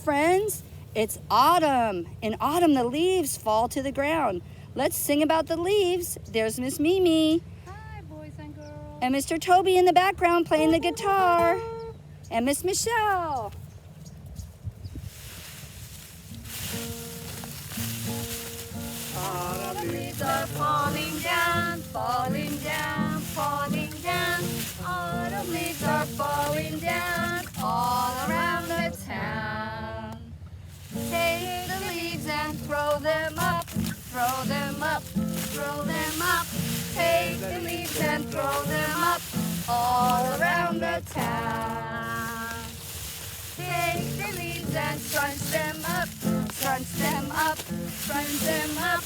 friends. It's autumn. In autumn, the leaves fall to the ground. Let's sing about the leaves. There's Miss Mimi. Hi, boys and girls. And Mr. Toby in the background playing the guitar. And Miss Michelle. Autumn leaves are falling down, falling down, falling down. Autumn leaves are falling down all around the town. Take the leaves and throw them up, throw them up, throw them up. Take the leaves and throw them up all around the town. Take the leaves and crunch them up, crunch them up, crunch them up.